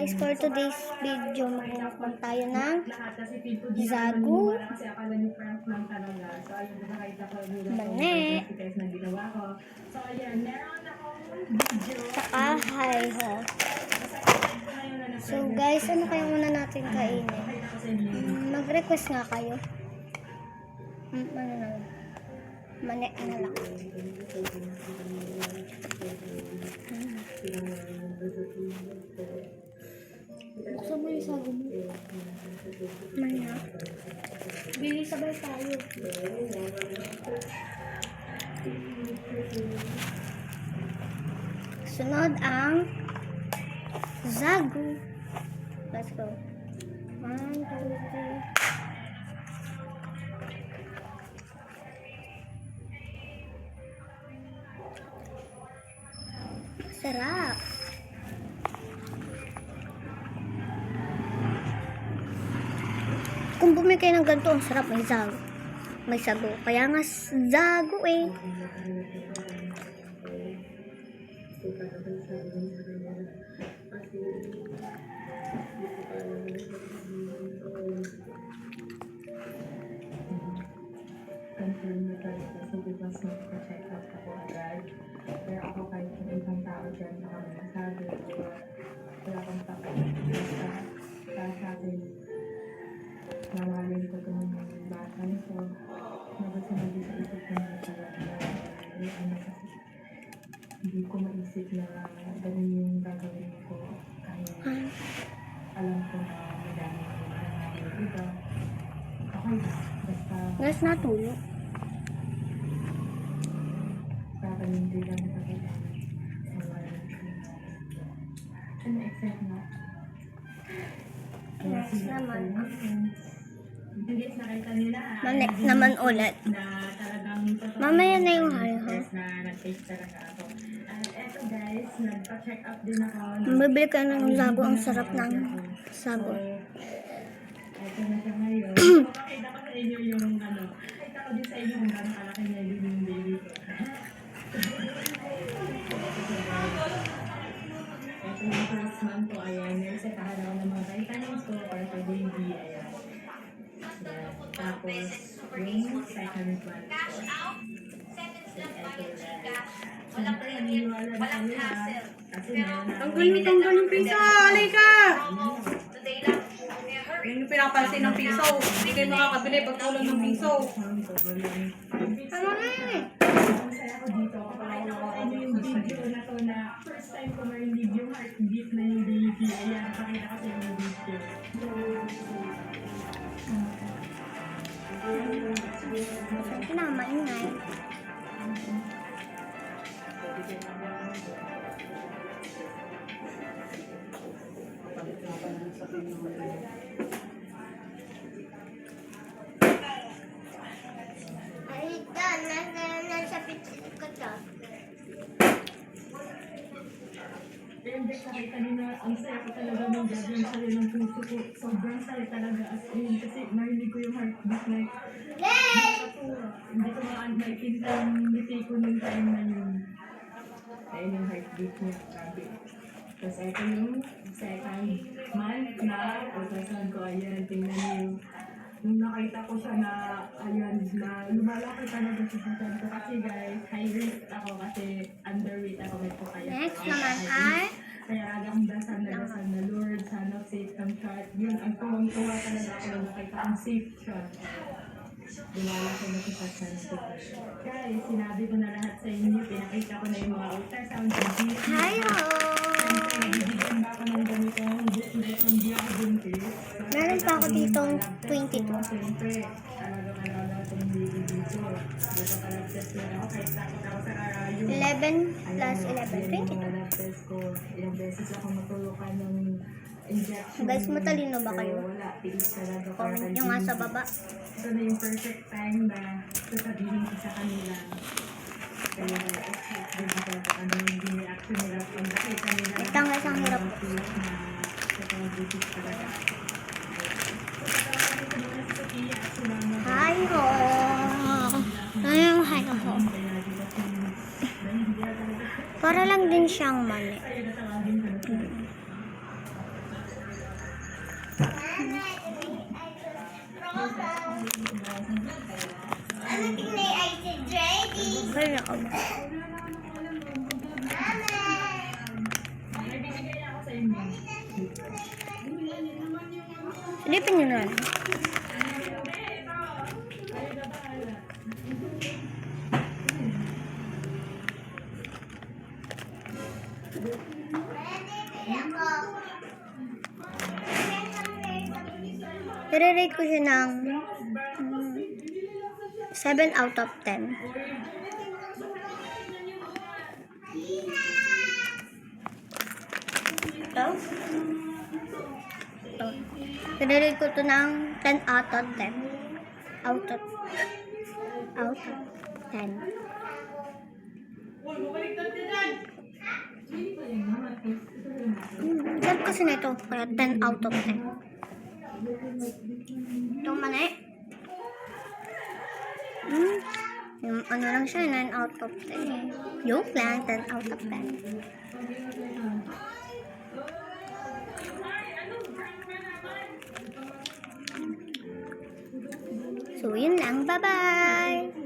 guys, for today's video, magmumukbang tayo ng zagu, mani, saka hayho. So guys, ano kaya muna natin kainin? Mag-request nga kayo. Ano na? Mani na lang. Buksan mo yung sago mo. Maya. Bili sabay tayo. Sunod ang zagu. Let's go. 1, 2, 3. Sarap. Kung bumili kayo ng ganito, ang sarap. May zagu. May sago. Kaya nga zagu eh. Pero ako kahit yung ibang tao dyan na kami nasabi, wala kang takot sa akin. Nawalan ko itong bata nito. Nagsasabi sa isip ko na talaga hindi ko maisip na ganun yung gagawin ko kahit alam ko na madami ko na iba. Okay ba? Basta Guys, natulog. para hindi lang sa kailangan. Ano excited na? Yes naman. Hindi sa kayo kanila. Mani naman ulit. Na talagang Mamaya na yung hayho. na nag-taste talaga ako. Eto guys, nagpa-check up din ako. Mabili ka ng zagu. Ang sarap ng sago. Eto na siya ngayon. Pakita ko sa inyo yung ano. Pakita ko din sa inyo kung gano'ng kalaki niya din yung baby ko. Ito yung first month ko. Ayan. Naisetahan ako ng mga vitamins ko or for baby. Ayan. Tapos, yung second month ko. Siyempre, naniniwala na kami ha. Kasi Tanggal ng piso! Alay ka! Yan yung pinapansin ng piso. Hindi kayo makakabili pag kulang ng piso. Ano na yun eh? masaya ko dito. Pakita ko sa inyo yung video na to na first time ko marinig yung heartbeat na yung baby. Ayan, pakita ko sa inyo yung video. Pinamaingay. Ay, nasa pitsil ko to. Ayun, Beck, nakita niyo na ang saya ko talaga ng gagawin sa'yo ng puso ko. Sobrang saya talaga as in. Kasi narinig ko yung heartbeat na nakatuwa. Hindi ko makikita yung ngiti ko nung time na yun. Ayun yung heartbeat niya. Grabe. Tapos ito yung second month na ultrasound ko. Ayan, tingnan niyo. Nung nakita ko siya na, ayan, na lumalaki talaga siya sa tiyan ko. Kasi guys, high risk ako kasi underweight ako. Kaya Next naman ay kaya agang dasal na Lord, sana safe kang siya. Yun, ang tuwang-tuwa talaga ako na nakita kong safe siya. Lumalaki na siya sa tiyan ko. Guys, sinabi ko na lahat sa inyo. Pinakita ko na yung mga ultrasound. hayo. Nabibigyan ba ako ng ganito? Hindi ako buntis. Meron pa ako ditong 22. Siyempre, talagang alaga itong baby dito. Dito kalagtas na ako. Kahit takot ako sa karayo. 11 plus 11, 22. Mga test ko, ilang beses ako matulukan ng injection. Guys, matalino ba kayo? So, wala, tiis talaga. Comment nyo nga sa baba. Ito na yung perfect time na sasabihin ko sa kanila. Kaya, excited ako kung ano yung reaction nila pag nakita nila. Ito nga isang hirap. Hayo. Ayun, hayo. Para lang din siyang mani. Kaya ako. Silipin nyo na lang. I-rate ko siya ng 7 out of 10. Ito? Ito. I-rate ko to ng 10 out of 10. Out of 10. Sarap kasi na ito. Kaya 10 out of 10. Itong mani. Yung ano lang siya, 9 out of 10. Yung lang, 10 out of 10. So, yun lang. Bye-bye!